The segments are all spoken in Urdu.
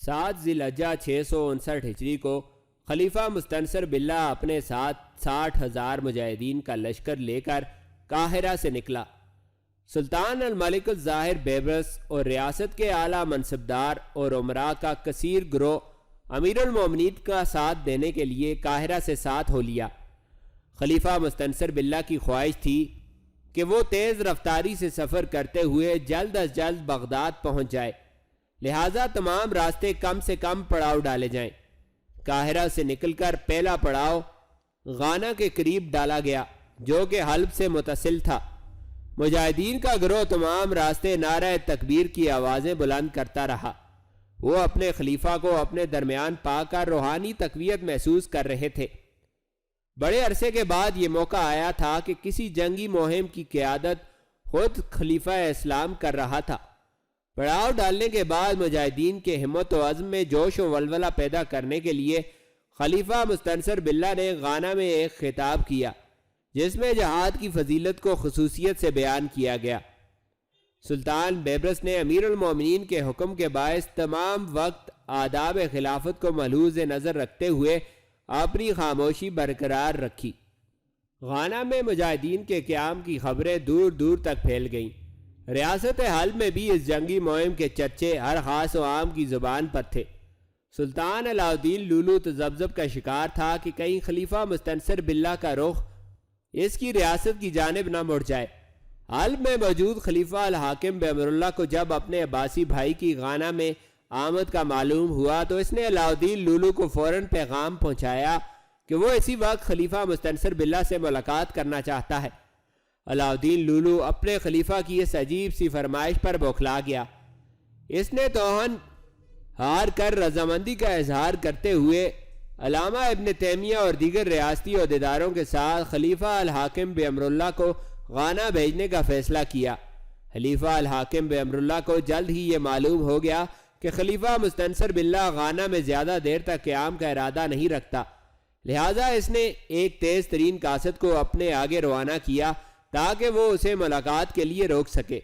7 ذی الحجہ 659 ہجری کو خلیفہ مستنصر باللہ اپنے ساتھ 60,000 مجاہدین کا لشکر لے کر قاہرہ سے نکلا۔ سلطان الملک الظاہر بیبرس اور ریاست کے اعلیٰ منصبدار اور امراء کا کثیر گروہ امیر المومنین کا ساتھ دینے کے لیے قاہرہ سے ساتھ ہو لیا۔ خلیفہ مستنصر باللہ کی خواہش تھی کہ وہ تیز رفتاری سے سفر کرتے ہوئے جلد از جلد بغداد پہنچ جائے، لہٰذا تمام راستے کم سے کم پڑاؤ ڈالے جائیں۔ قاہرہ سے نکل کر پہلا پڑاؤ غانا کے قریب ڈالا گیا جو کہ حلب سے متصل تھا۔ مجاہدین کا گروہ تمام راستے نعرہ تکبیر کی آوازیں بلند کرتا رہا۔ وہ اپنے خلیفہ کو اپنے درمیان پا کر روحانی تقویت محسوس کر رہے تھے۔ بڑے عرصے کے بعد یہ موقع آیا تھا کہ کسی جنگی مہم کی قیادت خود خلیفہ اسلام کر رہا تھا۔ پڑاؤ ڈالنے کے بعد مجاہدین کے ہمت و عزم میں جوش و ولولہ پیدا کرنے کے لیے خلیفہ مستنصر باللہ نے غانا میں ایک خطاب کیا جس میں جہاد کی فضیلت کو خصوصیت سے بیان کیا گیا۔ سلطان بیبرس نے امیر المومنین کے حکم کے باعث تمام وقت آداب خلافت کو ملحوظ نظر رکھتے ہوئے اپنی خاموشی برقرار رکھی۔ غانا میں مجاہدین کے قیام کی خبریں دور دور تک پھیل گئیں۔ ریاست حلب میں بھی اس جنگی مہم کے چرچے ہر خاص و عام کی زبان پر تھے۔ سلطان علاء الدین لولو تذبذب کا شکار تھا کہ کہیں خلیفہ مستنصر باللہ کا رخ اس کی ریاست کی جانب نہ مڑ جائے۔ حلب میں موجود خلیفہ الحاکم بامر اللہ کو جب اپنے عباسی بھائی کی غانا میں آمد کا معلوم ہوا تو اس نے علاء الدین لولو کو فوراً پیغام پہنچایا کہ وہ اسی وقت خلیفہ مستنصر باللہ سے ملاقات کرنا چاہتا ہے۔ علاء الدین لولو اپنے خلیفہ کی اس عجیب سی فرمائش پر بوکھلا گیا۔ اس نے توہن ہار کر رضامندی کا اظہار کرتے ہوئے علامہ ابن تیمیہ اور دیگر ریاستی عہدیداروں کے ساتھ خلیفہ الحاکم بامر اللہ کو غانا بھیجنے کا فیصلہ کیا۔ خلیفہ الحاکم بامر اللہ کو جلد ہی یہ معلوم ہو گیا کہ خلیفہ مستنصر باللہ غانا میں زیادہ دیر تک قیام کا ارادہ نہیں رکھتا، لہٰذا اس نے ایک تیز ترین قاصد کو اپنے آگے روانہ کیا تاکہ وہ اسے ملاقات کے لیے روک سکے۔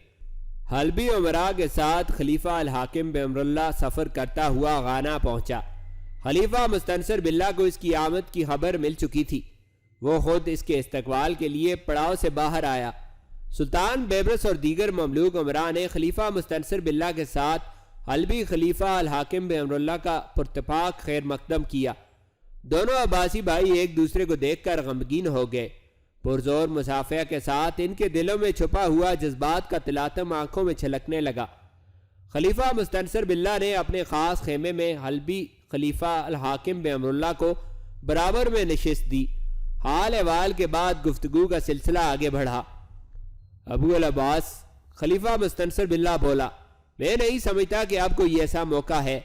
حلبی امراء کے ساتھ خلیفہ الحاکم بامر اللہ سفر کرتا ہوا غانا پہنچا۔ خلیفہ مستنصر باللہ کو اس کی آمد کی خبر مل چکی تھی۔ وہ خود اس کے استقبال کے لیے پڑاؤ سے باہر آیا۔ سلطان بیبرس اور دیگر مملوک امراء نے خلیفہ مستنصر باللہ کے ساتھ حلبی خلیفہ الحاکم بامر اللہ کا پرتپاک خیر مقدم کیا۔ دونوں عباسی بھائی ایک دوسرے کو دیکھ کر غمگین ہو گئے۔ پرزور مصافحہ کے ساتھ ان کے دلوں میں چھپا ہوا جذبات کا تلاطم آنکھوں میں چھلکنے لگا۔ خلیفہ مستنصر باللہ نے اپنے خاص خیمے میں حلبی خلیفہ الحاکم بامر اللہ کو برابر میں نشست دی۔ حال احوال کے بعد گفتگو کا سلسلہ آگے بڑھا۔ ابو العباس خلیفہ مستنصر باللہ بولا، میں نہیں سمجھتا کہ اب کوئی ایسا موقع ہے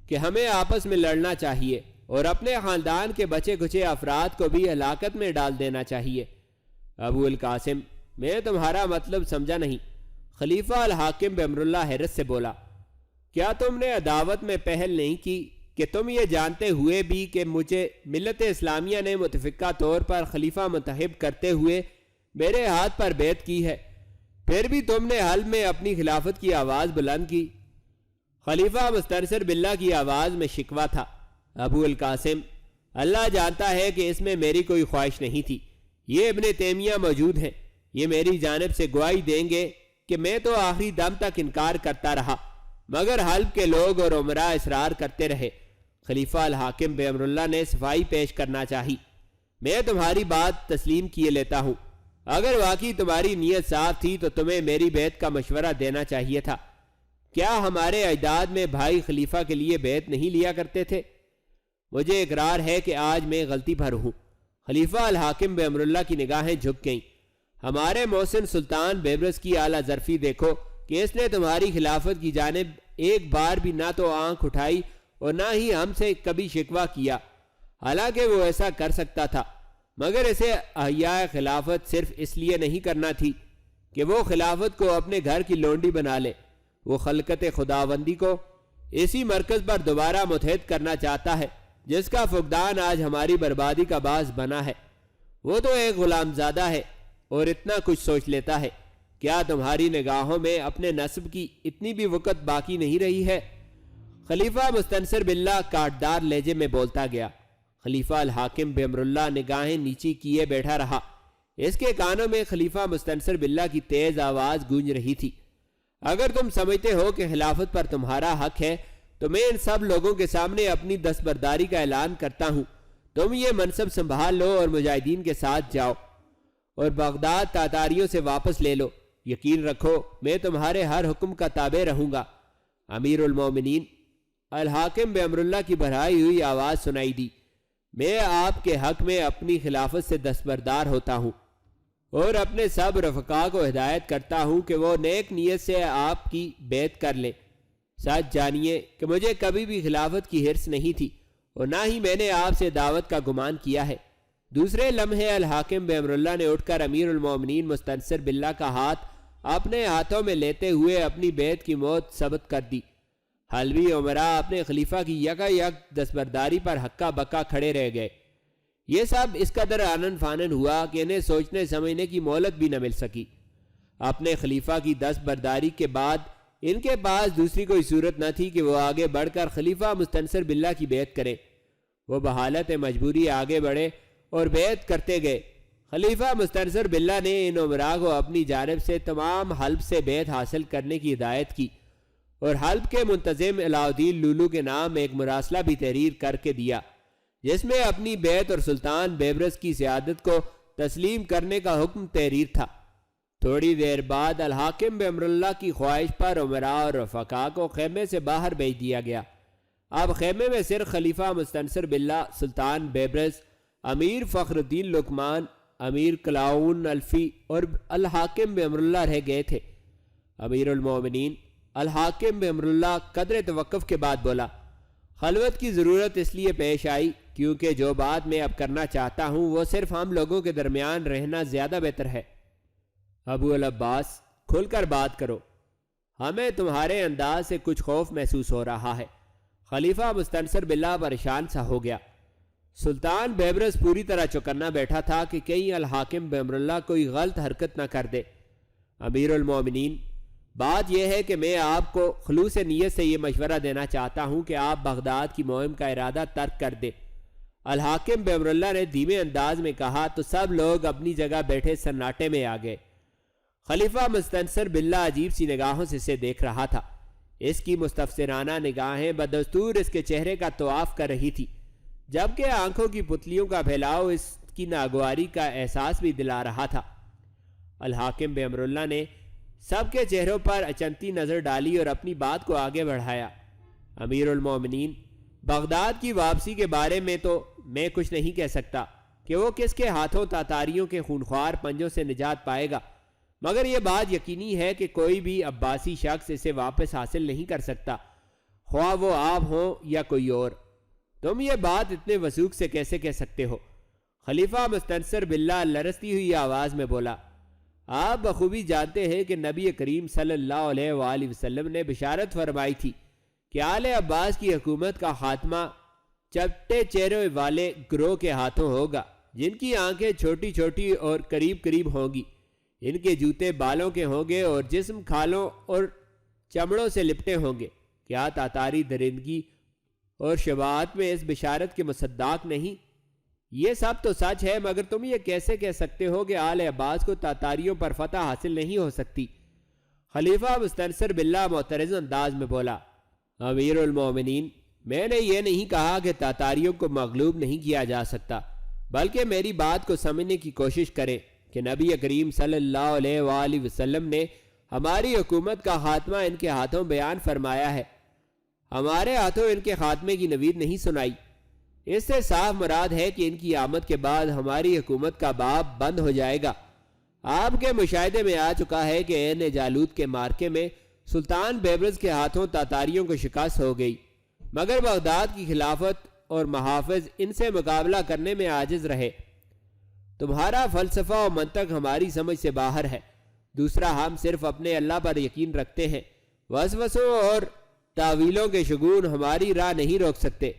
کہ ہمیں آپس میں لڑنا چاہیے اور اپنے خاندان کے بچے کچے افراد کو بھی ہلاکت میں ڈال دینا چاہیے۔ ابو القاسم، میں تمہارا مطلب سمجھا نہیں۔ خلیفہ الحاکم بامر اللہ حیرت سے بولا، کیا تم نے عداوت میں پہل نہیں کی کہ تم یہ جانتے ہوئے بھی کہ مجھے ملت اسلامیہ نے متفقہ طور پر خلیفہ منتخب کرتے ہوئے میرے ہاتھ پر بیعت کی ہے، پھر بھی تم نے حلب میں اپنی خلافت کی آواز بلند کی؟ خلیفہ مستنصر باللہ کی آواز میں شکوہ تھا۔ ابو القاسم، اللہ جانتا ہے کہ اس میں میری کوئی خواہش نہیں تھی۔ یہ ابن تیمیہ موجود ہیں، یہ میری جانب سے گواہی دیں گے کہ میں تو آخری دم تک انکار کرتا رہا، مگر حلب کے لوگ اور امراء اصرار کرتے رہے۔ خلیفہ الحاکم بامر اللہ نے صفائی پیش کرنا چاہی، میں تمہاری بات تسلیم کیے لیتا ہوں۔ اگر واقعی تمہاری نیت صاف تھی تو تمہیں میری بیعت کا مشورہ دینا چاہیے تھا۔ کیا ہمارے اجداد میں بھائی خلیفہ کے لیے بیعت نہیں لیا کرتے تھے؟ مجھے اقرار ہے کہ آج میں غلطی پر ہوں۔ خلیفہ الحاکم بامر اللہ کی نگاہیں جھک گئیں۔ ہمارے محسن سلطان بیبرس کی اعلیٰ ظرفی دیکھو کہ اس نے تمہاری خلافت کی جانب ایک بار بھی نہ تو آنکھ اٹھائی اور نہ ہی ہم سے کبھی شکوہ کیا، حالانکہ وہ ایسا کر سکتا تھا، مگر اسے احیاء خلافت صرف اس لیے نہیں کرنا تھی کہ وہ خلافت کو اپنے گھر کی لونڈی بنا لے۔ وہ خلقت خداوندی کو اسی مرکز پر دوبارہ متحد کرنا چاہتا ہے جس کا فقدان آج ہماری بربادی کا باعث بنا ہے۔ وہ تو ایک غلام زادہ ہے اور اتنا کچھ سوچ لیتا ہے۔ کیا تمہاری نگاہوں میں اپنے نسب کی اتنی بھی وقت باقی نہیں رہی ہے؟ خلیفہ مستنصر باللہ کاٹدار لہجے میں بولتا گیا۔ خلیفہ الحاکم بامر اللہ نگاہیں نیچی کیے بیٹھا رہا۔ اس کے کانوں میں خلیفہ مستنصر باللہ کی تیز آواز گونج رہی تھی۔ اگر تم سمجھتے ہو کہ خلافت پر تمہارا حق ہے تو میں ان سب لوگوں کے سامنے اپنی دستبرداری کا اعلان کرتا ہوں۔ تم یہ منصب سنبھال لو اور مجاہدین کے ساتھ جاؤ اور بغداد تاتاریوں سے واپس لے لو۔ یقین رکھو میں تمہارے ہر حکم کا تابع رہوں گا۔ امیر المومنین الحاکم بامر اللہ کی بڑھائی ہوئی آواز سنائی دی۔ میں آپ کے حق میں اپنی خلافت سے دستبردار ہوتا ہوں اور اپنے سب رفقا کو ہدایت کرتا ہوں کہ وہ نیک نیت سے آپ کی بیعت کر لیں۔ سچ جانیے کہ مجھے کبھی بھی خلافت کی حرص نہیں تھی اور نہ ہی میں نے آپ سے دعوت کا گمان کیا ہے۔ دوسرے لمحے الحاکم بامر اللہ نے اٹھ کر امیر المومنین مستنصر باللہ کا ہاتھ اپنے ہاتھوں میں لیتے ہوئے اپنی بیعت کی موت ثبت کر دی۔ حلبی امراء اپنے خلیفہ کی یکا یک دستبرداری پر ہکا بکا کھڑے رہ گئے۔ یہ سب اس قدر آنن فانن ہوا کہ انہیں سوچنے سمجھنے کی مہلت بھی نہ مل سکی۔ اپنے خلیفہ کی دستبرداری کے بعد ان کے پاس دوسری کوئی صورت نہ تھی کہ وہ آگے بڑھ کر خلیفہ مستنصر باللہ کی بیعت کریں۔ وہ بحالت مجبوری آگے بڑھے اور بیعت کرتے گئے۔ خلیفہ مستنصر باللہ نے ان امراء کو اپنی جانب سے تمام حلب سے بیعت حاصل کرنے کی ہدایت کی اور حلب کے منتظم علاء الدین لولو کے نام ایک مراسلہ بھی تحریر کر کے دیا، جس میں اپنی بیعت اور سلطان بیبرس کی سیادت کو تسلیم کرنے کا حکم تحریر تھا۔ تھوڑی دیر بعد الحاکم بامر اللہ کی خواہش پر امراء اور رفقا کو خیمے سے باہر بھیج دیا گیا۔ اب خیمے میں صرف خلیفہ مستنصر باللہ، سلطان بیبرس، امیر فخر الدین لقمان، امیر کلاؤن الفی اور الحاکم بامر اللہ رہ گئے تھے۔ امیر المومنین الحاکم بامر اللہ قدر توقف کے بعد بولا، خلوت کی ضرورت اس لیے پیش آئی کیونکہ جو بات میں اب کرنا چاہتا ہوں وہ صرف ہم لوگوں کے درمیان رہنا زیادہ بہتر ہے۔ ابو العباس کھل کر بات کرو، ہمیں تمہارے انداز سے کچھ خوف محسوس ہو رہا ہے۔ خلیفہ مستنصر باللہ پریشان سا ہو گیا۔ سلطان بیبرس پوری طرح چوکنا بیٹھا تھا کہ کہیں الحاکم بامر اللہ کوئی غلط حرکت نہ کر دے۔ امیر المومنین، بات یہ ہے کہ میں آپ کو خلوص نیت سے یہ مشورہ دینا چاہتا ہوں کہ آپ بغداد کی مہم کا ارادہ ترک کر دیں۔ الحاکم بامر اللہ نے دھیمے انداز میں کہا تو سب لوگ اپنی جگہ بیٹھے سناٹے میں آ گئے۔ خلیفہ مستنصر باللہ عجیب سی نگاہوں سے اسے دیکھ رہا تھا۔ اس کی مستفسرانہ نگاہیں بدستور اس کے چہرے کا طواف کر رہی تھی، جبکہ آنکھوں کی پتلیوں کا پھیلاؤ اس کی ناگواری کا احساس بھی دلا رہا تھا۔ الحاکم بامر اللہ نے سب کے چہروں پر اچنتی نظر ڈالی اور اپنی بات کو آگے بڑھایا۔ امیر المومنین، بغداد کی واپسی کے بارے میں تو میں کچھ نہیں کہہ سکتا کہ وہ کس کے ہاتھوں تاتاریوں کے خونخوار پنجوں سے نجات پائے گا، مگر یہ بات یقینی ہے کہ کوئی بھی عباسی شخص اسے واپس حاصل نہیں کر سکتا، خواہ وہ آپ ہوں یا کوئی اور۔ تم یہ بات اتنے وثوق سے کیسے کہہ سکتے ہو؟ خلیفہ مستنصر باللہ لرزتی ہوئی آواز میں بولا، آپ بخوبی جانتے ہیں کہ نبی کریم صلی اللہ علیہ وآلہ وسلم نے بشارت فرمائی تھی کہ آل عباس کی حکومت کا خاتمہ چپٹے چہرے والے گروہ کے ہاتھوں ہوگا، جن کی آنکھیں چھوٹی چھوٹی اور قریب قریب ہوں گی، ان کے جوتے بالوں کے ہوں گے اور جسم کھالوں اور چمڑوں سے لپٹے ہوں گے۔ کیا تاتاری درندگی اور شباہت میں اس بشارت کے مصداق نہیں؟ یہ سب تو سچ ہے، مگر تم یہ کیسے کہہ سکتے ہو کہ آل عباس کو تاتاریوں پر فتح حاصل نہیں ہو سکتی؟ خلیفہ مستنصر باللہ معترض انداز میں بولا، امیر المومنین، میں نے یہ نہیں کہا کہ تاتاریوں کو مغلوب نہیں کیا جا سکتا، بلکہ میری بات کو سمجھنے کی کوشش کریں کہ نبی کریم صلی اللہ علیہ وآلہ وسلم نے ہماری حکومت کا خاتمہ ان کے ہاتھوں بیان فرمایا ہے، ہمارے ہاتھوں ان کے خاتمے کی نوید نہیں سنائی۔ اس سے صاف مراد ہے کہ ان کی آمد کے بعد ہماری حکومت کا باب بند ہو جائے گا۔ آپ کے مشاہدے میں آ چکا ہے کہ عین جالوت کے مارکے میں سلطان بیبرس کے ہاتھوں تاتاریوں کو شکست ہو گئی، مگر بغداد کی خلافت اور محافظ ان سے مقابلہ کرنے میں عاجز رہے۔ تمہارا فلسفہ و منطق ہماری سمجھ سے باہر ہے۔ دوسرا، ہم صرف اپنے اللہ پر یقین رکھتے ہیں، وسوسوں اور تعویلوں کے شگون ہماری راہ نہیں روک سکتے۔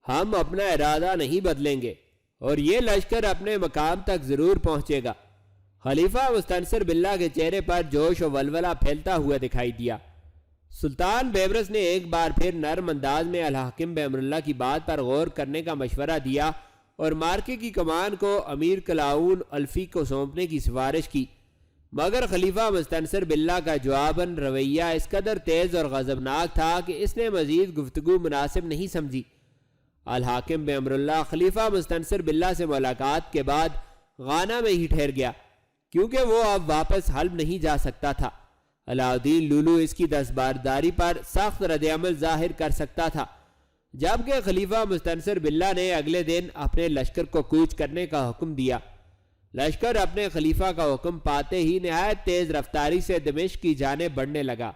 ہم اپنا ارادہ نہیں بدلیں گے اور یہ لشکر اپنے مقام تک ضرور پہنچے گا۔ خلیفہ مستنصر باللہ کے چہرے پر جوش و ولولہ پھیلتا ہوا دکھائی دیا۔ سلطان بیبرس نے ایک بار پھر نرم انداز میں الحاکم بے امراللہ کی بات پر غور کرنے کا مشورہ دیا اور مارکے کی کمان کو امیر کلاؤن الفی کو سونپنے کی سفارش کی، مگر خلیفہ مستنصر باللہ کا جواباً رویہ اس قدر تیز اور غضبناک تھا کہ اس نے مزید گفتگو مناسب نہیں سمجھی۔ الحاکم بے امراللہ خلیفہ مستنصر باللہ سے ملاقات کے بعد غانا میں ہی ٹھہر گیا، کیونکہ وہ اب واپس حلب نہیں جا سکتا تھا۔ علاء الدین لولو اس کی دستبرداری پر سخت رد عمل ظاہر کر سکتا تھا، جبکہ خلیفہ مستنصر باللہ نے اگلے دن اپنے لشکر کو کوچ کرنے کا حکم دیا۔ لشکر اپنے خلیفہ کا حکم پاتے ہی نہایت تیز رفتاری سے دمشق کی جانب بڑھنے لگا۔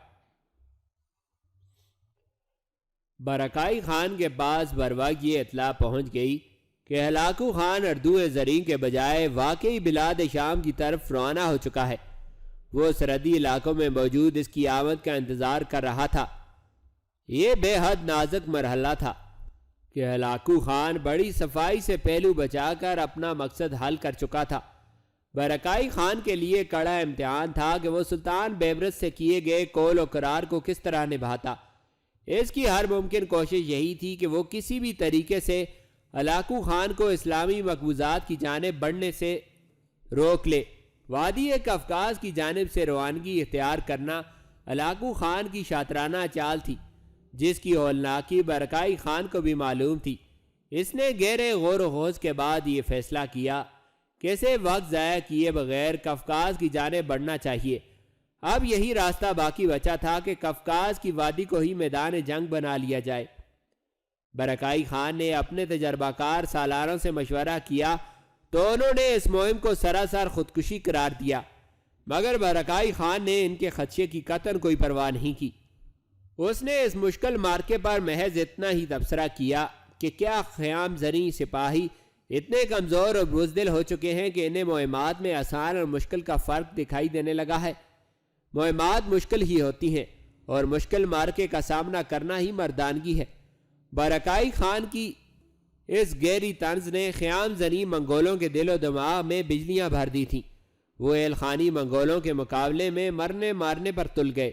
برکائی خان کے پاس بروقت یہ اطلاع پہنچ گئی کہ ہلاکو خان اردو زریں کے بجائے واقعی بلاد شام کی طرف روانہ ہو چکا ہے۔ وہ سرحدی علاقوں میں موجود اس کی آمد کا انتظار کر رہا تھا۔ یہ بے حد نازک مرحلہ تھا کہ ہلاکو خان بڑی صفائی سے پہلو بچا کر اپنا مقصد حل کر چکا تھا۔ برکائی خان کے لیے کڑا امتحان تھا کہ وہ سلطان بیبرس سے کیے گئے قول و قرار کو کس طرح نبھاتا۔ اس کی ہر ممکن کوشش یہی تھی کہ وہ کسی بھی طریقے سے ہلاکو خان کو اسلامی مقبوضات کی جانب بڑھنے سے روک لے۔ وادی قفقاز کی جانب سے روانگی اختیار کرنا ہلاکو خان کی شاطرانہ چال تھی، جس کی ہولناکی برکائی خان کو بھی معلوم تھی۔ اس نے گہرے غور و خوض کے بعد یہ فیصلہ کیا کہ اسے وقت ضائع کیے بغیر قفقاز کی جانب بڑھنا چاہیے۔ اب یہی راستہ باقی بچا تھا کہ قفقاز کی وادی کو ہی میدان جنگ بنا لیا جائے۔ برکائی خان نے اپنے تجربہ کار سالاروں سے مشورہ کیا تو انہوں نے اس مہم کو سراسر خودکشی قرار دیا، مگر برکائی خان نے ان کے خدشے کی قطعاً کوئی پرواہ نہیں کی۔ اس نے اس مشکل مارکے پر محض اتنا ہی تبصرہ کیا کہ کیا خیام زریں سپاہی اتنے کمزور اور بزدل ہو چکے ہیں کہ انہیں مہمات میں آسان اور مشکل کا فرق دکھائی دینے لگا ہے۔ مہمات مشکل ہی ہوتی ہیں اور مشکل مارکے کا سامنا کرنا ہی مردانگی ہے۔ برکائی خان کی اس گہری طنز نے خیام زنی منگولوں کے دل و دماغ میں بجلیاں بھر دی تھیں۔ وہ ایلخانی منگولوں کے مقابلے میں مرنے مارنے پر تل گئے۔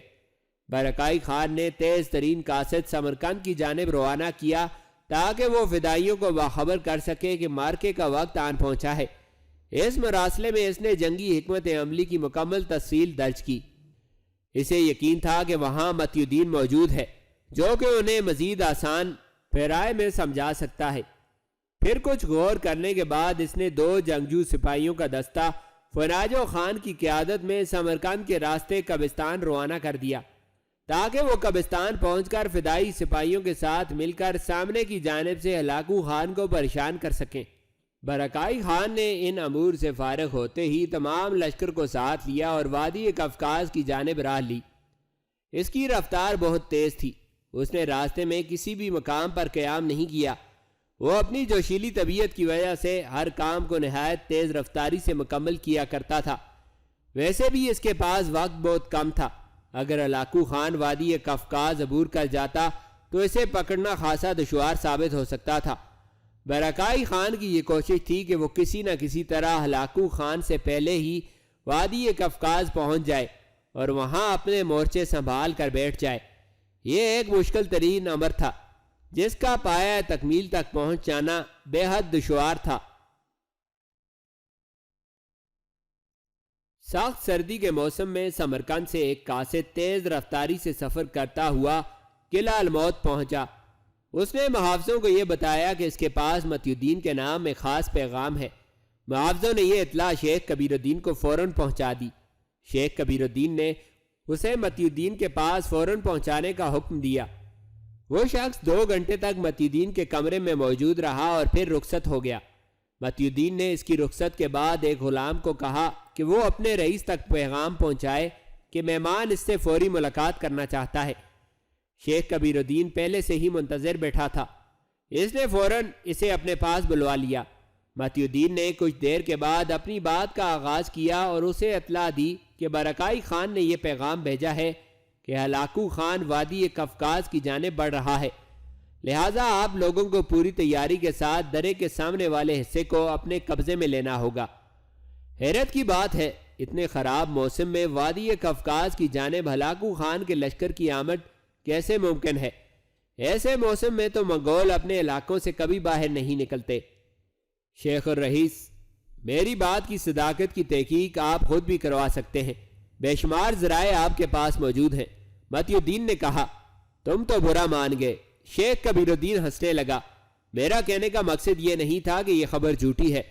برکائی خان نے تیز ترین قاصد سمرقند کی جانب روانہ کیا تاکہ وہ فدائیوں کو باخبر کر سکے کہ مارکے کا وقت آن پہنچا ہے۔ اس مراسلے میں اس نے جنگی حکمت عملی کی مکمل تفصیل درج کی۔ اسے یقین تھا کہ وہاں متی الدین موجود ہے، جو کہ انہیں مزید آسان پھیرائے میں سمجھا سکتا ہے۔ پھر کچھ غور کرنے کے بعد اس نے 2 جنگجو سپاہیوں کا دستہ فناجو خان کی قیادت میں سمرقند کے راستے قبرستان روانہ کر دیا تاکہ وہ قبرستان پہنچ کر فدائی سپاہیوں کے ساتھ مل کر سامنے کی جانب سے ہلاکو خان کو پریشان کر سکیں۔ برکائی خان نے ان امور سے فارغ ہوتے ہی تمام لشکر کو ساتھ لیا اور وادی قفقاز کی جانب راہ لی۔ اس کی رفتار بہت تیز تھی۔ اس نے راستے میں کسی بھی مقام پر قیام نہیں کیا۔ وہ اپنی جوشیلی طبیعت کی وجہ سے ہر کام کو نہایت تیز رفتاری سے مکمل کیا کرتا تھا۔ ویسے بھی اس کے پاس وقت بہت کم تھا۔ اگر ہلاکو خان وادی قفقاز عبور کر جاتا تو اسے پکڑنا خاصا دشوار ثابت ہو سکتا تھا۔ برکائی خان کی یہ کوشش تھی کہ وہ کسی نہ کسی طرح ہلاکو خان سے پہلے ہی وادی قفقاز پہنچ جائے اور وہاں اپنے مورچے سنبھال کر بیٹھ جائے۔ یہ ایک مشکل ترین امر تھا جس کا پایہ تکمیل تک پہنچ جانا بے حد دشوار تھا۔ سخت سردی کے موسم میں سمرقند سے ایک قاصد تیز رفتاری سے سفر کرتا ہوا قلعہ الموت پہنچا۔ اس نے محافظوں کو یہ بتایا کہ اس کے پاس متی الدین کے نام میں خاص پیغام ہے۔ محافظوں نے یہ اطلاع شیخ کبیر الدین کو فوراً پہنچا دی۔ شیخ کبیر الدین نے اسے متی الدین کے پاس فوراً پہنچانے کا حکم دیا۔ وہ شخص 2 گھنٹے تک متی الدین کے کمرے میں موجود رہا اور پھر رخصت ہو گیا۔ متی الدین نے اس کی رخصت کے بعد ایک غلام کو کہا کہ وہ اپنے رئیس تک پیغام پہنچائے کہ مہمان اس سے فوری ملاقات کرنا چاہتا ہے۔ شیخ کبیر الدین پہلے سے ہی منتظر بیٹھا تھا۔ اس نے فوراً اسے اپنے پاس بلوا لیا۔ متی الدین نے کچھ دیر کے بعد اپنی بات کا آغاز کیا اور اسے اطلاع دی کہ برکائی خان نے یہ پیغام بھیجا ہے کہ ہلاکو خان وادی قفقاز کی جانب بڑھ رہا ہے، لہٰذا آپ لوگوں کو پوری تیاری کے ساتھ درے کے سامنے والے حصے کو اپنے قبضے میں لینا ہوگا۔ حیرت کی بات ہے اتنے خراب موسم میں وادی قفقاز کی جانب ہلاکو خان کے لشکر کی آمد کیسے ممکن ہے؟ ایسے موسم میں تو منگول اپنے علاقوں سے کبھی باہر نہیں نکلتے۔ شیخ الرئیس: میری بات کی صداقت کی تحقیق آپ خود بھی کروا سکتے ہیں، بے شمار ذرائع آپ کے پاس موجود ہیں۔ متی الدین نے کہا۔ تم تو برا مان گئے۔ شیخ کبیر الدین ہنسنے لگا۔ میرا کہنے کا مقصد یہ نہیں تھا کہ یہ خبر جھوٹی ہے،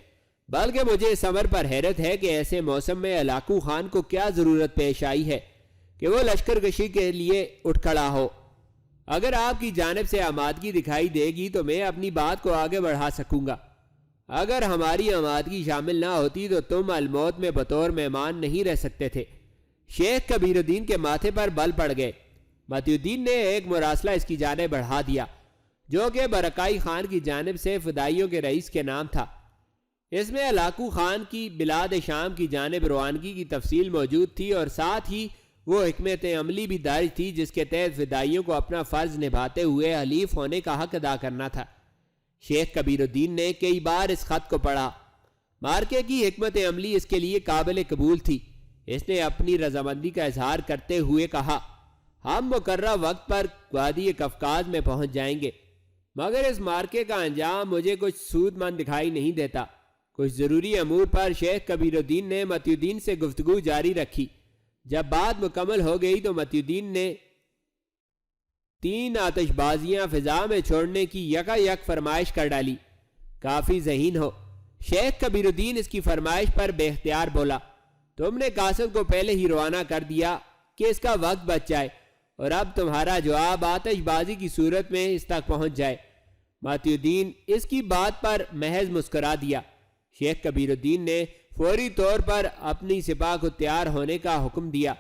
بلکہ مجھے اس امر پر حیرت ہے کہ ایسے موسم میں علاقو خان کو کیا ضرورت پیش آئی ہے کہ وہ لشکر کشی کے لیے اٹھ کھڑا ہو۔ اگر آپ کی جانب سے آمادگی دکھائی دے گی تو میں اپنی بات کو آگے بڑھا سکوں گا۔ اگر ہماری آمادگی شامل نہ ہوتی تو تم الموت میں بطور مہمان نہیں رہ سکتے تھے۔ شیخ کبیر الدین کے ماتھے پر بل پڑ گئے۔ متی الدین نے ایک مراسلہ اس کی جانب بڑھا دیا جو کہ برکائی خان کی جانب سے فدائیوں کے رئیس کے نام تھا۔ اس میں علاقو خان کی بلاد شام کی جانب روانگی کی تفصیل موجود تھی اور ساتھ ہی وہ حکمت عملی بھی درج تھی جس کے تحت فدائیوں کو اپنا فرض نبھاتے ہوئے حلیف ہونے کا حق ادا کرنا تھا۔ شیخ کبیر الدین نے کئی بار اس خط کو پڑھا۔ مارکے کی حکمت عملی اس کے لیے قابل قبول تھی۔ اس نے اپنی رضامندی کا اظہار کرتے ہوئے کہا، ہم مقررہ وقت پر وادی قفقاز میں پہنچ جائیں گے، مگر اس مارکے کا انجام مجھے کچھ سود مند دکھائی نہیں دیتا۔ کچھ ضروری امور پر شیخ کبیر الدین نے متی الدین سے گفتگو جاری رکھی۔ جب بات مکمل ہو گئی تو متی الدین نے 3 آتش بازیاں فضا میں چھوڑنے کی یکا یک فرمائش کر ڈالی۔ کافی ذہین ہو۔ شیخ کبیر الدین اس کی فرمائش پر بے اختیار بولا، تم نے قاصد کو پہلے ہی روانہ کر دیا کہ اس کا وقت بچ جائے اور اب تمہارا جواب آتش بازی کی صورت میں اس تک پہنچ جائے۔ متی الدین اس کی بات پر محض مسکرا دیا۔ شیخ کبیر الدین نے فوری طور پر اپنی سپاہ کو تیار ہونے کا حکم دیا۔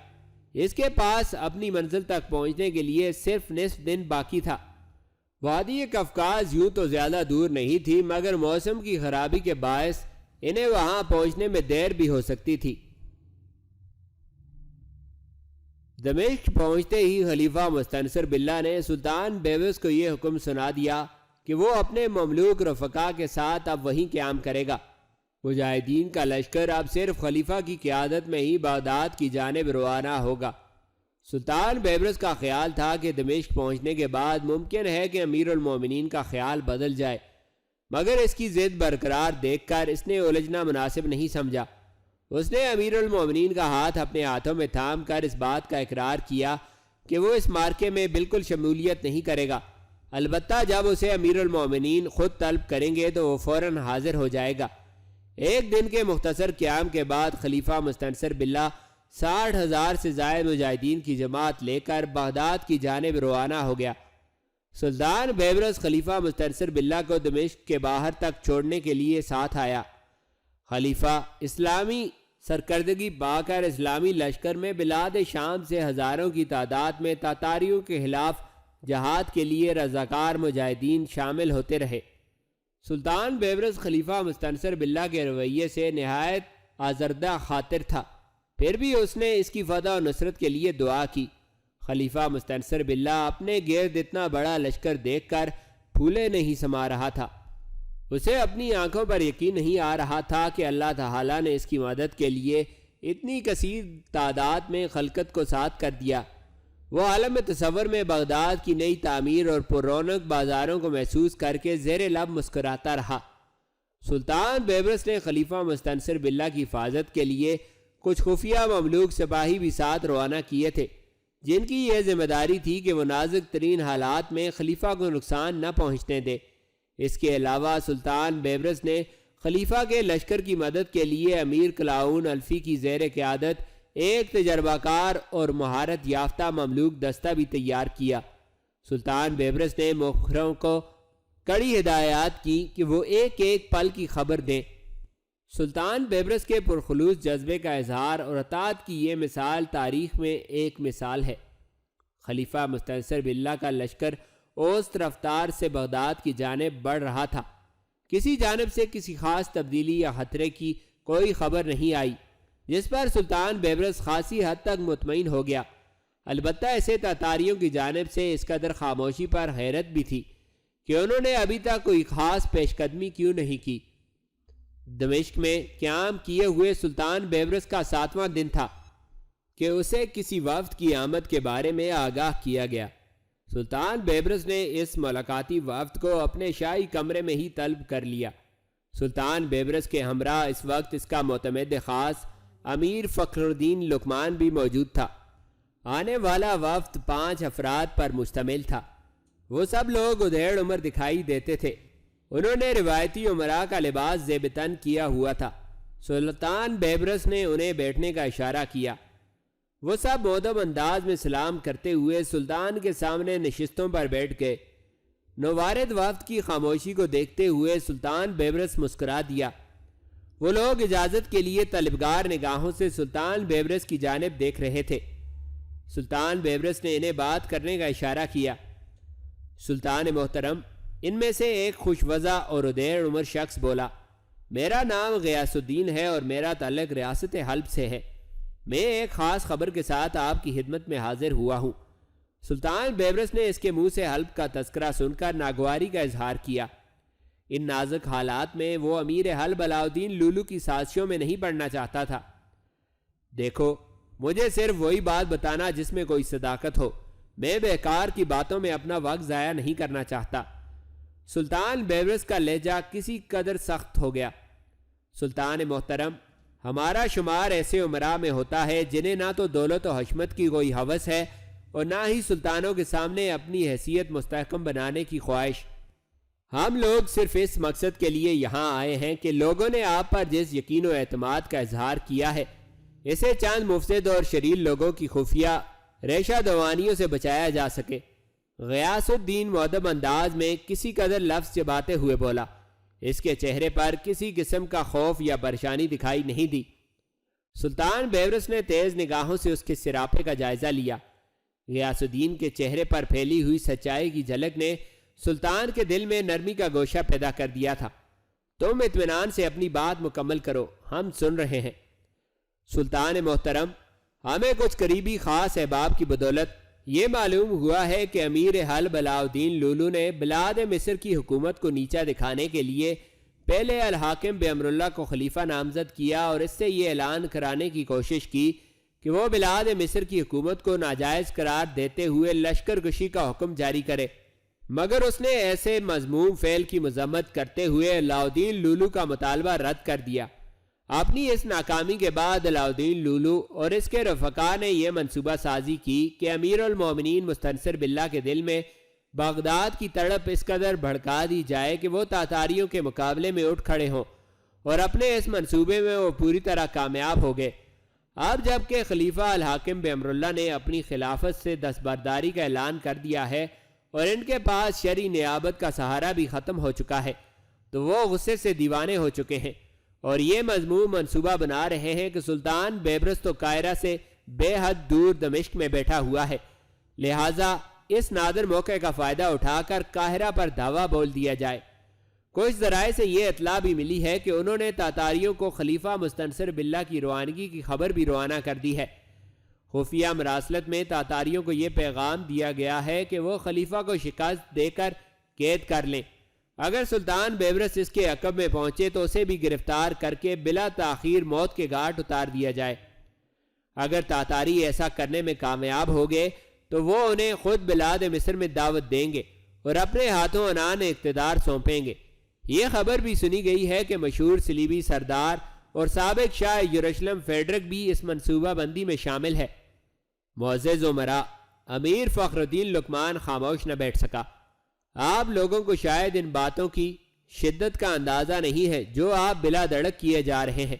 اس کے پاس اپنی منزل تک پہنچنے کے لیے صرف نصف دن باقی تھا۔ وادی قفقاز یوں تو زیادہ دور نہیں تھی، مگر موسم کی خرابی کے باعث انہیں وہاں پہنچنے میں دیر بھی ہو سکتی تھی۔ دمشق پہنچتے ہی خلیفہ مستنصر باللہ نے سلطان بیبرس کو یہ حکم سنا دیا کہ وہ اپنے مملوک رفقا کے ساتھ اب وہیں قیام کرے گا۔ مجاہدین کا لشکر اب صرف خلیفہ کی قیادت میں ہی بغداد کی جانب روانہ ہوگا۔ سلطان بیبرس کا خیال تھا کہ دمشق پہنچنے کے بعد ممکن ہے کہ امیر المومنین کا خیال بدل جائے، مگر اس کی ضد برقرار دیکھ کر اس نے الجھنا مناسب نہیں سمجھا۔ اس نے امیر المومنین کا ہاتھ اپنے ہاتھوں میں تھام کر اس بات کا اقرار کیا کہ وہ اس مارکے میں بالکل شمولیت نہیں کرے گا، البتہ جب اسے امیر المومنین خود طلب کریں گے تو وہ فوراً حاضر ہو جائے گا۔ ایک دن کے مختصر قیام کے بعد خلیفہ مستنصر باللہ 60,000 سے زائد مجاہدین کی جماعت لے کر بغداد کی جانب روانہ ہو گیا۔ سلطان بیبرس خلیفہ مستنصر باللہ کو دمشق کے باہر تک چھوڑنے کے لیے ساتھ آیا۔ خلیفہ اسلامی سرکردگی پا کر اسلامی لشکر میں بلاد شام سے ہزاروں کی تعداد میں تاتاریوں کے خلاف جہاد کے لیے رضاکار مجاہدین شامل ہوتے رہے۔ سلطان بیبرس خلیفہ مستنصر باللہ کے رویے سے نہایت آزردہ خاطر تھا، پھر بھی اس نے اس کی فتح و نصرت کے لیے دعا کی۔ خلیفہ مستنصر باللہ اپنے گرد اتنا بڑا لشکر دیکھ کر پھولے نہیں سما رہا تھا۔ اسے اپنی آنکھوں پر یقین نہیں آ رہا تھا کہ اللہ تعالیٰ نے اس کی مدد کے لیے اتنی کثیر تعداد میں خلقت کو ساتھ کر دیا۔ وہ عالم تصور میں بغداد کی نئی تعمیر اور پررونق بازاروں کو محسوس کر کے زیر لب مسکراتا رہا۔ سلطان بیبرس نے خلیفہ مستنصر باللہ کی حفاظت کے لیے کچھ خفیہ مملوک سپاہی بھی ساتھ روانہ کیے تھے، جن کی یہ ذمہ داری تھی کہ وہ نازک ترین حالات میں خلیفہ کو نقصان نہ پہنچنے دے۔ اس کے علاوہ سلطان بیبرس نے خلیفہ کے لشکر کی مدد کے لیے امیر کلاؤن الفی کی زیر قیادت ایک تجربہ کار اور مہارت یافتہ مملوک دستہ بھی تیار کیا۔ سلطان بیبرس نے مخبروں کو کڑی ہدایات کی کہ وہ ایک ایک پل کی خبر دیں۔ سلطان بیبرس کے پرخلوص جذبے کا اظہار اور اطاعت کی یہ مثال تاریخ میں ایک مثال ہے۔ خلیفہ مستنصر باللہ کا لشکر اوسط رفتار سے بغداد کی جانب بڑھ رہا تھا۔ کسی جانب سے کسی خاص تبدیلی یا خطرے کی کوئی خبر نہیں آئی، جس پر سلطان بیبرس خاصی حد تک مطمئن ہو گیا۔ البتہ اسے تاتاریوں کی جانب سے اس قدر خاموشی پر حیرت بھی تھی کہ انہوں نے ابھی تک کوئی خاص پیش قدمی کیوں نہیں کی۔ دمشق میں قیام کیے ہوئے سلطان بیبرس کا 7واں دن تھا کہ اسے کسی وفد کی آمد کے بارے میں آگاہ کیا گیا۔ سلطان بیبرس نے اس ملاقاتی وفد کو اپنے شاہی کمرے میں ہی طلب کر لیا۔ سلطان بیبرس کے ہمراہ اس وقت اس کا معتمد خاص امیر فخر الدین لقمان بھی موجود تھا۔ آنے والا وفد 5 افراد پر مشتمل تھا۔ وہ سب لوگ ادھیڑ عمر دکھائی دیتے تھے۔ انہوں نے روایتی عمراء کا لباس زیب تن کیا ہوا تھا۔ سلطان بیبرس نے انہیں بیٹھنے کا اشارہ کیا۔ وہ سب مودب انداز میں سلام کرتے ہوئے سلطان کے سامنے نشستوں پر بیٹھ گئے۔ نوارد وفد کی خاموشی کو دیکھتے ہوئے سلطان بیبرس مسکرا دیا۔ وہ لوگ اجازت کے لیے طلبگار نگاہوں سے سلطان بیبرس کی جانب دیکھ رہے تھے۔ سلطان بیبرس نے انہیں بات کرنے کا اشارہ کیا۔ سلطان محترم، ان میں سے ایک خوش وضع اور ادھیڑ عمر شخص بولا، میرا نام غیاث الدین ہے اور میرا تعلق ریاست حلب سے ہے۔ میں ایک خاص خبر کے ساتھ آپ کی خدمت میں حاضر ہوا ہوں۔ سلطان بیبرس نے اس کے منہ سے حلب کا تذکرہ سن کر ناگواری کا اظہار کیا۔ ان نازک حالات میں وہ امیر حلب علاؤدین لولو کی سازشوں میں نہیں پڑنا چاہتا تھا۔ دیکھو، مجھے صرف وہی بات بتانا جس میں کوئی صداقت ہو۔ میں بیکار کی باتوں میں اپنا وقت ضائع نہیں کرنا چاہتا۔ سلطان بیبرس کا لہجہ کسی قدر سخت ہو گیا۔ سلطان محترم، ہمارا شمار ایسے عمراء میں ہوتا ہے جنہیں نہ تو دولت و حشمت کی کوئی ہوس ہے اور نہ ہی سلطانوں کے سامنے اپنی حیثیت مستحکم بنانے کی خواہش۔ ہم لوگ صرف اس مقصد کے لیے یہاں آئے ہیں کہ لوگوں نے آپ پر جس یقین و اعتماد کا اظہار کیا ہے، اسے چند مفسد اور شریر لوگوں کی خفیہ ریشہ دوانیوں سے بچایا جا سکے۔ غیاث الدین مؤدب انداز میں کسی قدر لفظ چباتے ہوئے بولا۔ اس کے چہرے پر کسی قسم کا خوف یا پریشانی دکھائی نہیں دی۔ سلطان بیبرس نے تیز نگاہوں سے اس کے سراپے کا جائزہ لیا۔ غیاث الدین کے چہرے پر پھیلی ہوئی سچائی کی جھلک نے سلطان کے دل میں نرمی کا گوشہ پیدا کر دیا تھا۔ تم اطمینان سے اپنی بات مکمل کرو، ہم سن رہے ہیں۔ سلطان محترم، ہمیں کچھ قریبی خاص احباب کی بدولت یہ معلوم ہوا ہے کہ امیر حلب علاؤدین لولو نے بلاد مصر کی حکومت کو نیچا دکھانے کے لیے پہلے الحاکم بامر اللہ کو خلیفہ نامزد کیا اور اس سے یہ اعلان کرانے کی کوشش کی کہ وہ بلاد مصر کی حکومت کو ناجائز قرار دیتے ہوئے لشکر کشی کا حکم جاری کرے، مگر اس نے ایسے مذموم فعل کی مذمت کرتے ہوئے علاؤدین لولو کا مطالبہ رد کر دیا۔ اپنی اس ناکامی کے بعد علاؤدین لولو اور اس کے رفقا نے یہ منصوبہ سازی کی کہ امیر المومنین مستنصر باللہ کے دل میں بغداد کی تڑپ اس قدر بھڑکا دی جائے کہ وہ تاتاریوں کے مقابلے میں اٹھ کھڑے ہوں، اور اپنے اس منصوبے میں وہ پوری طرح کامیاب ہو گئے۔ اب جب کہ خلیفہ الحاکم بامر اللہ نے اپنی خلافت سے دستبرداری کا اعلان کر دیا ہے اور ان کے پاس شرعی نیابت کا سہارا بھی ختم ہو چکا ہے، تو وہ غصے سے دیوانے ہو چکے ہیں اور یہ مذموم منصوبہ بنا رہے ہیں کہ سلطان بیبرس تو قاہرہ سے بے حد دور دمشق میں بیٹھا ہوا ہے، لہٰذا اس نادر موقع کا فائدہ اٹھا کر قاہرہ پر دعویٰ بول دیا جائے۔ کچھ ذرائع سے یہ اطلاع بھی ملی ہے کہ انہوں نے تاتاریوں کو خلیفہ مستنصر باللہ کی روانگی کی خبر بھی روانہ کر دی ہے۔ خفیہ مراسلت میں تاتاریوں کو یہ پیغام دیا گیا ہے کہ وہ خلیفہ کو شکست دے کر قید کر لیں، اگر سلطان بیبرس اس کے عقب میں پہنچے تو اسے بھی گرفتار کر کے بلا تاخیر موت کے گھاٹ اتار دیا جائے۔ اگر تاتاری ایسا کرنے میں کامیاب ہو گئے تو وہ انہیں خود بلاد مصر میں دعوت دیں گے اور اپنے ہاتھوں عنان اقتدار سونپیں گے۔ یہ خبر بھی سنی گئی ہے کہ مشہور صلیبی سردار اور سابق شاہ یروشلم فیڈرک بھی اس منصوبہ بندی میں شامل ہے۔ معزز عمراء، امیر فخر الدین لقمان خاموش نہ بیٹھ سکا۔ آپ لوگوں کو شاید ان باتوں کی شدت کا اندازہ نہیں ہے جو آپ بلا دڑک کیے جا رہے ہیں۔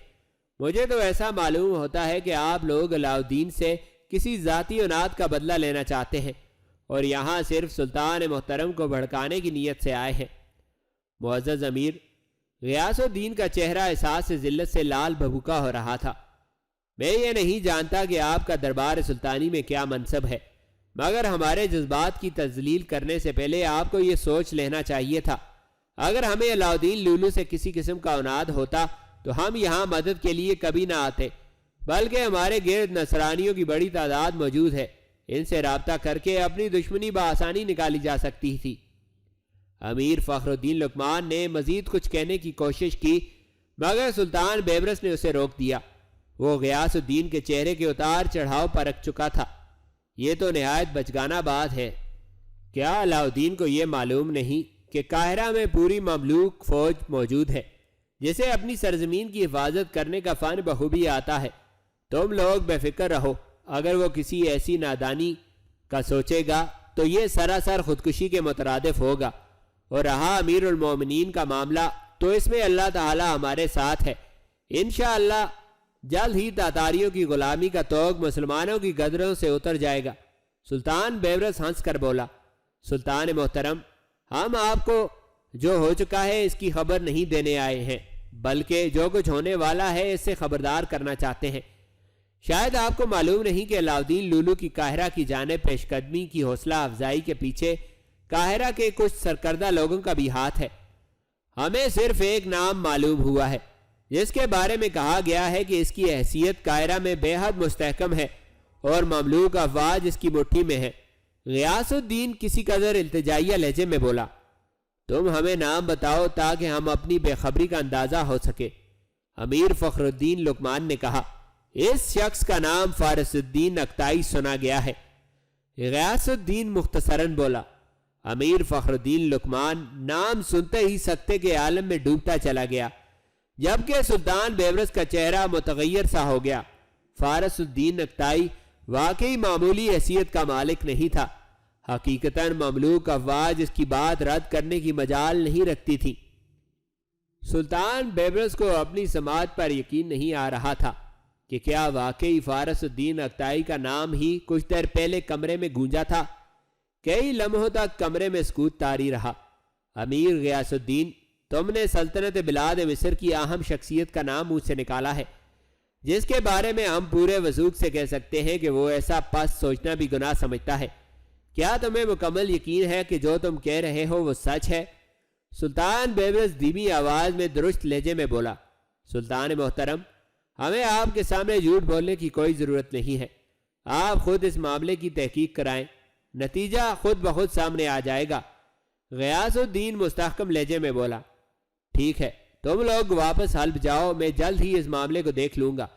مجھے تو ایسا معلوم ہوتا ہے کہ آپ لوگ علاؤدین سے کسی ذاتی عناد کا بدلہ لینا چاہتے ہیں اور یہاں صرف سلطان محترم کو بھڑکانے کی نیت سے آئے ہیں۔ معزز امیر، غیاث الدین کا چہرہ احساس ذلت سے لال بھبوکا ہو رہا تھا۔ میں یہ نہیں جانتا کہ آپ کا دربار سلطانی میں کیا منصب ہے، مگر ہمارے جذبات کی تذلیل کرنے سے پہلے آپ کو یہ سوچ لینا چاہیے تھا۔ اگر ہمیں علاؤدین لولو سے کسی قسم کا عناد ہوتا تو ہم یہاں مدد کے لیے کبھی نہ آتے، بلکہ ہمارے گرد نصرانیوں کی بڑی تعداد موجود ہے، ان سے رابطہ کر کے اپنی دشمنی بآسانی نکالی جا سکتی تھی۔ امیر فخر الدین لقمان نے مزید کچھ کہنے کی کوشش کی، مگر سلطان بیبرس نے اسے روک دیا۔ وہ غیاث الدین کے چہرے کے اتار چڑھاؤ پرکھ چکا تھا۔ یہ تو نہایت بچگانہ بات ہے، کیا علاؤدین کو یہ معلوم نہیں کہ قاہرہ میں پوری مملوک فوج موجود ہے جسے اپنی سرزمین کی حفاظت کرنے کا فن بخوبی آتا ہے؟ تم لوگ بے فکر رہو، اگر وہ کسی ایسی نادانی کا سوچے گا تو یہ سراسر خودکشی کے مترادف ہوگا، اور رہا امیر المومنین کا معاملہ تو اس میں اللہ تعالی ہمارے ساتھ ہے۔ انشاءاللہ جلد ہی تاتاریوں کی غلامی کا توغ مسلمانوں کی گدروں سے اتر جائے گا۔ سلطان بیبرس ہنس کر بولا، سلطان محترم، ہم آپ کو جو ہو چکا ہے اس کی خبر نہیں دینے آئے ہیں، بلکہ جو کچھ ہونے والا ہے اس سے خبردار کرنا چاہتے ہیں۔ شاید آپ کو معلوم نہیں کہ علاؤدین لولو کی قاہرہ کی جانب پیش قدمی کی حوصلہ افزائی کے پیچھے قاہرہ کے کچھ سرکردہ لوگوں کا بھی ہاتھ ہے۔ ہمیں صرف ایک نام معلوم ہوا ہے جس کے بارے میں کہا گیا ہے کہ اس کی حیثیت قاہرہ میں بے حد مستحکم ہے اور مملوک افواج اس کی مٹھی میں ہے۔ غیاث الدین کسی قدر التجائیہ لہجے میں بولا، تم ہمیں نام بتاؤ تاکہ ہم اپنی بے خبری کا اندازہ ہو سکے۔ امیر فخر الدین لقمان نے کہا، اس شخص کا نام فارس الدین اکتائی سنا گیا ہے۔ غیاث الدین مختصراً بولا۔ امیر فخر الدین لقمان نام سنتے ہی سکتے کے عالم میں ڈوبتا چلا گیا، جبکہ سلطان بیبرس کا چہرہ متغیر سا ہو گیا۔ فارس الدین اکتائی واقعی معمولی حیثیت کا مالک نہیں تھا، حقیقتاً مملوک افواج اس کی بات رد کرنے کی مجال نہیں رکھتی تھی۔ سلطان بیبرس کو اپنی سماعت پر یقین نہیں آ رہا تھا کہ کیا واقعی فارس الدین اکتائی کا نام ہی کچھ دیر پہلے کمرے میں گونجا تھا۔ کئی لمحوں تک کمرے میں سکوت طاری رہا۔ امیر غیاث الدین، تم نے سلطنت بلاد مصر کی اہم شخصیت کا نام منہ سے نکالا ہے جس کے بارے میں ہم پورے وثوق سے کہہ سکتے ہیں کہ وہ ایسا پس سوچنا بھی گناہ سمجھتا ہے۔ کیا تمہیں مکمل یقین ہے کہ جو تم کہہ رہے ہو وہ سچ ہے؟ سلطان بیبرس دھیمی آواز میں درست لہجے میں بولا، سلطان محترم، ہمیں آپ کے سامنے جھوٹ بولنے کی کوئی ضرورت نہیں ہے۔ آپ خود اس معاملے کی تحقیق کرائیں، نتیجہ خود بخود سامنے آ جائے گا۔ غیاث الدین مستحکم لہجے میں بولا، ٹھیک ہے، تم لوگ واپس حلب جاؤ، میں جلد ہی اس معاملے کو دیکھ لوں گا۔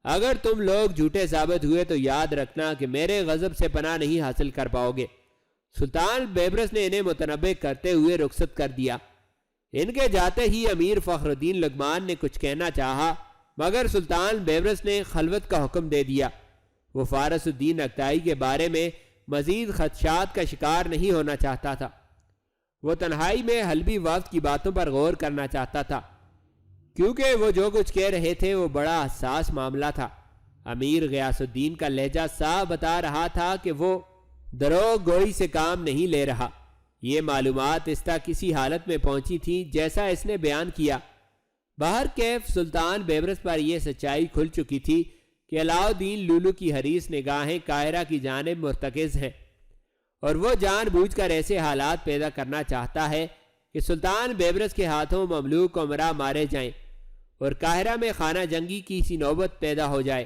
اگر تم لوگ جھوٹے ثابت ہوئے تو یاد رکھنا کہ میرے غضب سے پناہ نہیں حاصل کر پاؤ گے۔ سلطان بیبرس نے انہیں متنبہ کرتے ہوئے رخصت کر دیا۔ ان کے جاتے ہی امیر فخر الدین لقمان نے کچھ کہنا چاہا، مگر سلطان بیبرس نے خلوت کا حکم دے دیا۔ وہ فارس الدین اکتائی کے بارے میں مزید خدشات کا شکار نہیں ہونا چاہتا تھا۔ وہ تنہائی میں حلبی وفد کی باتوں پر غور کرنا چاہتا تھا، کیونکہ وہ جو کچھ کہہ رہے تھے وہ بڑا حساس معاملہ تھا۔ امیر غیاث الدین کا لہجہ صاف بتا رہا تھا کہ وہ دروغ گوئی سے کام نہیں لے رہا۔ یہ معلومات اس تک کسی حالت میں پہنچی تھی جیسا اس نے بیان کیا۔ بہر کیف سلطان بیبرس پر یہ سچائی کھل چکی تھی کہ علاؤدین لولو کی حریص نگاہیں قاہرہ کی جانب مرتکز ہیں، اور وہ جان بوجھ کر ایسے حالات پیدا کرنا چاہتا ہے کہ سلطان بیبرس کے ہاتھوں مملوک عمرہ مارے جائیں اور قاہرہ میں خانہ جنگی کی سی نوبت پیدا ہو جائے۔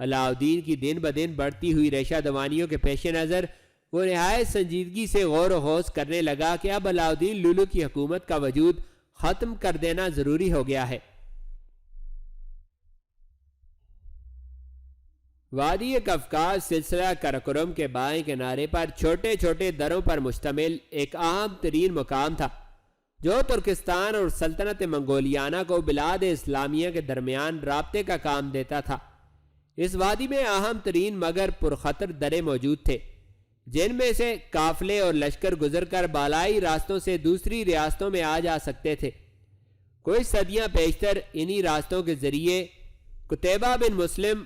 علاؤدین کی دن بدن بڑھتی ہوئی ریشہ دوانیوں کے پیش نظر وہ نہایت سنجیدگی سے غور و خوض کرنے لگا کہ اب علاؤدین لولو کی حکومت کا وجود ختم کر دینا ضروری ہو گیا ہے۔ وادی قفقاز سلسلہ کراکرم کے بائیں کنارے پر چھوٹے چھوٹے دروں پر مشتمل ایک اہم ترین مقام تھا جو ترکستان اور سلطنت منگولیانہ کو بلاد اسلامیہ کے درمیان رابطے کا کام دیتا تھا۔ اس وادی میں اہم ترین مگر پرخطر درے موجود تھے، جن میں سے قافلے اور لشکر گزر کر بالائی راستوں سے دوسری ریاستوں میں آ جا سکتے تھے۔ کچھ صدیاں پیشتر انہی راستوں کے ذریعے قتیبہ بن مسلم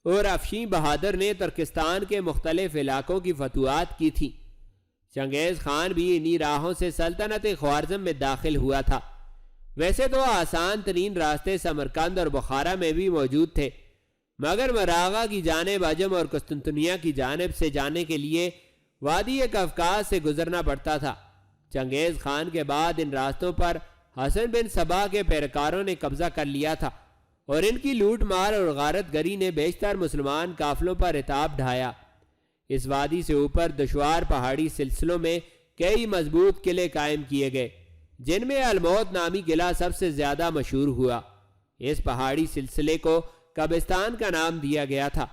اور افشین بہادر نے ترکستان کے مختلف علاقوں کی فتوحات کی تھی۔ چنگیز خان بھی انہی راہوں سے سلطنت خوارزم میں داخل ہوا تھا۔ ویسے تو آسان ترین راستے سمرقند اور بخارا میں بھی موجود تھے، مگر مراغہ کی جانب عجم اور قسطنطنیہ کی جانب سے جانے کے لیے وادی قفقاز سے گزرنا پڑتا تھا۔ چنگیز خان کے بعد ان راستوں پر حسن بن صبا کے پیروکاروں نے قبضہ کر لیا تھا، اور ان کی لوٹ مار اور غارت گری نے بیشتر مسلمان قافلوں پر عتاب ڈھایا۔ اس وادی سے اوپر دشوار پہاڑی سلسلوں میں کئی مضبوط قلعے قائم کیے گئے، جن میں الموت نامی قلعہ سب سے زیادہ مشہور ہوا۔ اس پہاڑی سلسلے کو قبرستان کا نام دیا گیا تھا۔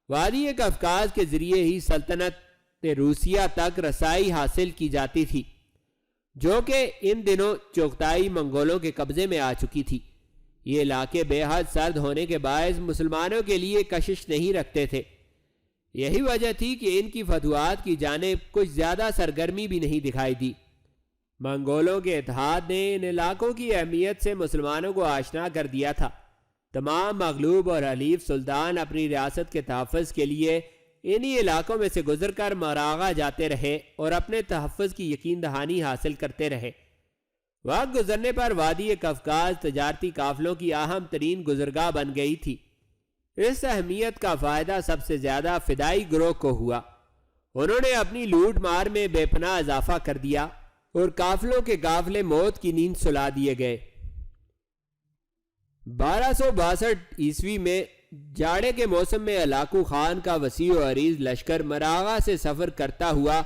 وادی قفقاز کے ذریعے ہی سلطنت روسیہ تک رسائی حاصل کی جاتی تھی، جو کہ ان دنوں چغتائی منگولوں کے قبضے میں آ چکی تھی۔ یہ علاقے بے حد سرد ہونے کے باعث مسلمانوں کے لیے کشش نہیں رکھتے تھے۔ یہی وجہ تھی کہ ان کی فتوحات کی جانب کچھ زیادہ سرگرمی بھی نہیں دکھائی دی۔ منگولوں کے اتحاد نے ان علاقوں کی اہمیت سے مسلمانوں کو آشنا کر دیا تھا۔ تمام مغلوب اور حلیف سلطان اپنی ریاست کے تحفظ کے لیے انہی علاقوں میں سے گزر کر مراغہ جاتے رہے اور اپنے تحفظ کی یقین دہانی حاصل کرتے رہے۔ وقت گزرنے پر وادی قفقاز تجارتی قافلوں کی اہم ترین گزرگاہ بن گئی تھی۔ اس اہمیت کا فائدہ سب سے زیادہ فدائی گروہ کو ہوا۔ انہوں نے اپنی لوٹ مار میں بے پناہ اضافہ کر دیا اور قافلوں کے قافلے موت کی نیند سلا دیے گئے۔ 1262 عیسوی میں جاڑے کے موسم میں ہلاکو خان کا وسیع و عریض لشکر مراغہ سے سفر کرتا ہوا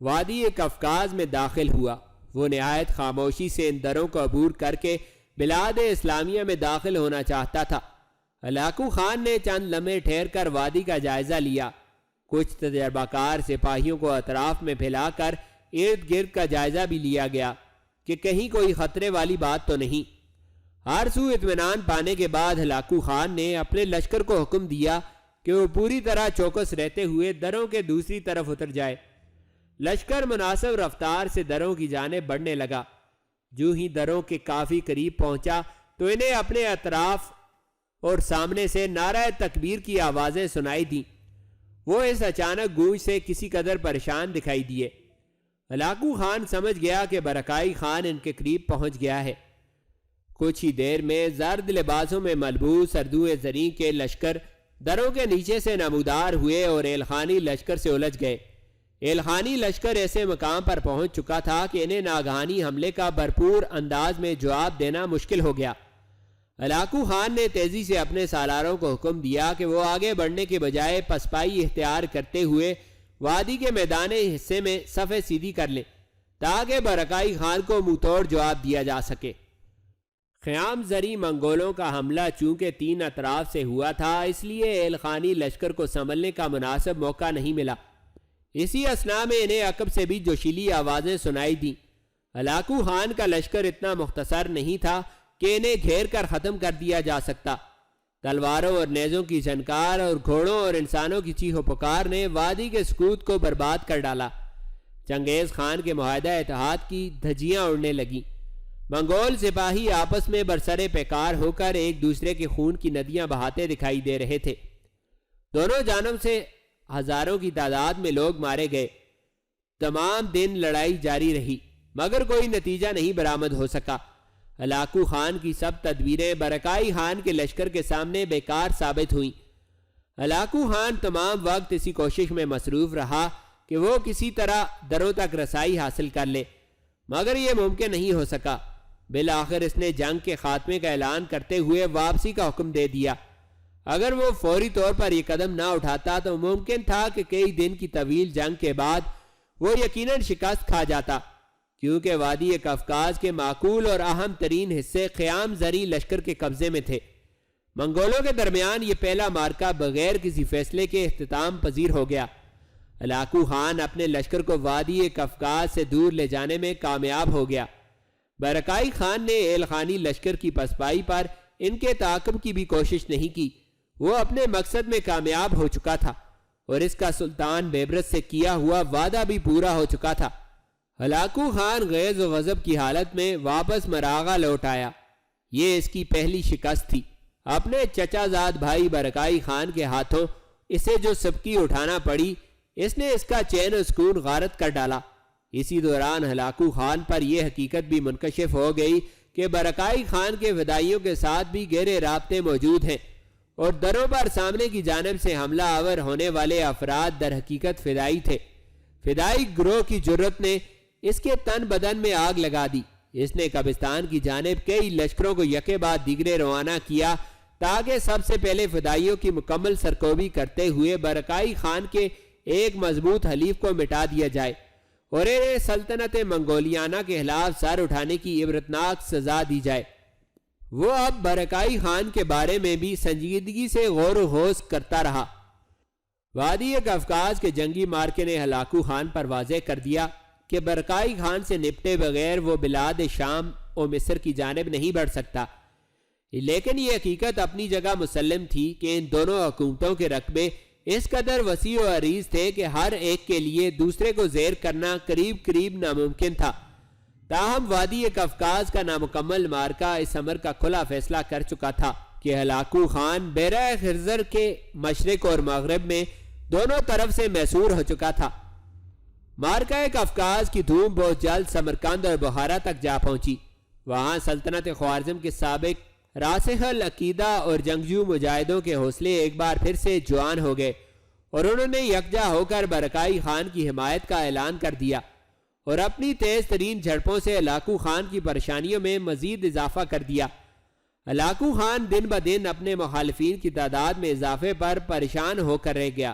وادی قفقاز میں داخل ہوا۔ وہ نہایت خاموشی سے ان دروں کو عبور کر کے بلاد اسلامیہ میں داخل ہونا چاہتا تھا۔ ہلاکو خان نے چند لمحے ٹھہر کر وادی کا جائزہ لیا۔ کچھ تجربہ کار سپاہیوں کو اطراف میں پھیلا کر ارد گرد کا جائزہ بھی لیا گیا کہ کہیں کوئی خطرے والی بات تو نہیں۔ ہر سو اطمینان پانے کے بعد ہلاکو خان نے اپنے لشکر کو حکم دیا کہ وہ پوری طرح چوکس رہتے ہوئے دروں کے دوسری طرف اتر جائے۔ لشکر مناسب رفتار سے دروں کی جانب بڑھنے لگا۔ جو ہی دروں کے کافی قریب پہنچا تو انہیں اپنے اطراف اور سامنے سے نعرہ تکبیر کی آوازیں سنائی دیں۔ وہ اس اچانک گونج سے کسی قدر پریشان دکھائی دیے۔ ہلاکو خان سمجھ گیا کہ برکائی خان ان کے قریب پہنچ گیا ہے۔ کچھ ہی دیر میں زرد لباسوں میں ملبوس اردو زریں کے لشکر دروں کے نیچے سے نمودار ہوئے اور ایلخانی لشکر سے الجھ گئے۔ ایلخانی لشکر ایسے مقام پر پہنچ چکا تھا کہ انہیں ناگہانی حملے کا بھرپور انداز میں جواب دینا مشکل ہو گیا۔ ہلاکو خان نے تیزی سے اپنے سالاروں کو حکم دیا کہ وہ آگے بڑھنے کے بجائے پسپائی اختیار کرتے ہوئے وادی کے میدانی حصے میں صفیں سیدھی کر لیں تاکہ برکائی خان کو منہ توڑ جواب دیا جا سکے۔ خیام زری منگولوں کا حملہ چونکہ 3 اطراف سے ہوا تھا، اس لیے ایلخانی لشکر کو سنبھلنے کا مناسب موقع نہیں ملا۔ اسی اثناء میں انہیں عقب سے بھی جوشیلی آوازیں سنائی دیں۔ ہلاکو خان کا لشکر اتنا مختصر نہیں تھا کہ انہیں گھیر کر ختم کر دیا جا سکتا۔ تلواروں اور نیزوں کی جھنکار اور گھوڑوں اور انسانوں کی چیخ و پکار نے وادی کے سکوت کو برباد کر ڈالا۔ چنگیز خان کے معاہدہ اتحاد کی دھجیاں اڑنے لگیں۔ منگول سپاہی آپس میں برسرے پیکار ہو کر ایک دوسرے کے خون کی ندیاں بہاتے دکھائی دے رہے تھے۔ دونوں جانب سے ہزاروں کی تعداد میں لوگ مارے گئے۔ تمام دن لڑائی جاری رہی مگر کوئی نتیجہ نہیں برآمد ہو سکا۔ ہلاکو خان کی سب تدبیریں برکائی خان کے لشکر کے سامنے بیکار ثابت ہوئیں۔ ہلاکو خان تمام وقت اسی کوشش میں مصروف رہا کہ وہ کسی طرح دروں تک رسائی حاصل کر لے، مگر یہ ممکن نہیں ہو سکا۔ بالآخر اس نے جنگ کے خاتمے کا اعلان کرتے ہوئے واپسی کا حکم دے دیا۔ اگر وہ فوری طور پر یہ قدم نہ اٹھاتا تو ممکن تھا کہ کئی دن کی طویل جنگ کے بعد وہ یقیناً شکست کھا جاتا، کیونکہ وادی قفقاز کے معقول اور اہم ترین حصے خیام زری لشکر کے قبضے میں تھے۔ منگولوں کے درمیان یہ پہلا مارکہ بغیر کسی فیصلے کے اختتام پذیر ہو گیا۔ ہلاکو خان اپنے لشکر کو وادی قفقاز سے دور لے جانے میں کامیاب ہو گیا۔ برکائی خان نے ایلخانی لشکر کی پسپائی پر ان کے تعاقب کی بھی کوشش نہیں کی۔ وہ اپنے مقصد میں کامیاب ہو چکا تھا اور اس کا سلطان بیبرس سے کیا ہوا وعدہ بھی پورا ہو چکا تھا۔ ہلاکو خان غیظ و غضب کی حالت میں واپس مراغہ لوٹ آیا۔ یہ اس کی پہلی شکست تھی۔ اپنے چچا زاد بھائی برکائی خان کے ہاتھوں اسے جو سبکی اٹھانا پڑی، اس نے اس کا چین و سکون غارت کر ڈالا۔ اسی دوران ہلاکو خان پر یہ حقیقت بھی منکشف ہو گئی کہ برکائی خان کے فدائیوں کے ساتھ بھی گہرے رابطے موجود ہیں اور دروں پر سامنے کی جانب سے حملہ آور ہونے والے افراد در حقیقت فدائی تھے۔ فدائی گروہ کی جرت نے اس کے تن بدن میں آگ لگا دی۔ اس نے قبرستان کی جانب کئی لشکروں کو یکے بعد دیگرے روانہ کیا تاکہ سب سے پہلے فدائیوں کی مکمل سرکوبی کرتے ہوئے برکائی خان کے ایک مضبوط حلیف کو مٹا دیا جائے اور انہیں سلطنت منگولیانہ کے خلاف سر اٹھانے کی عبرتناک سزا دی جائے۔ وہ اب برکائی خان کے بارے میں بھی سنجیدگی سے غور و خوض کرتا رہا۔ وادی قفقاز کے جنگی مارکے نے ہلاکو خان پر واضح کر دیا کہ برقائی خان سے نپٹے بغیر وہ بلاد شام و مصر کی جانب نہیں بڑھ سکتا، لیکن یہ حقیقت اپنی جگہ مسلم تھی کہ ان دونوں حکومتوں کے رقبے اس قدر وسیع و عریض تھے کہ ہر ایک کے لیے دوسرے کو زیر کرنا قریب ناممکن تھا۔ تاہم وادی قفقاز کا نامکمل مارکہ اس امر کا کھلا فیصلہ کر چکا تھا کہ ہلاکو خان بیرہ خرزر کے مشرق اور مغرب میں دونوں طرف سے محصور ہو چکا تھا۔ مارکہ قفقاز کی دھوم بہت جلد سمرقند اور بخارا تک جا پہنچی۔ وہاں سلطنت خوارزم کے سابق راسخ العقیدہ اور جنگجو مجاہدوں کے حوصلے ایک بار پھر سے جوان ہو گئے اور انہوں نے یکجا ہو کر برقائی خان کی حمایت کا اعلان کر دیا اور اپنی تیز ترین جھڑپوں سے ہلاکو خان کی پریشانیوں میں مزید اضافہ کر دیا۔ ہلاکو خان دن بدن اپنے مخالفین کی تعداد میں اضافے پر پریشان ہو کر رہ گیا۔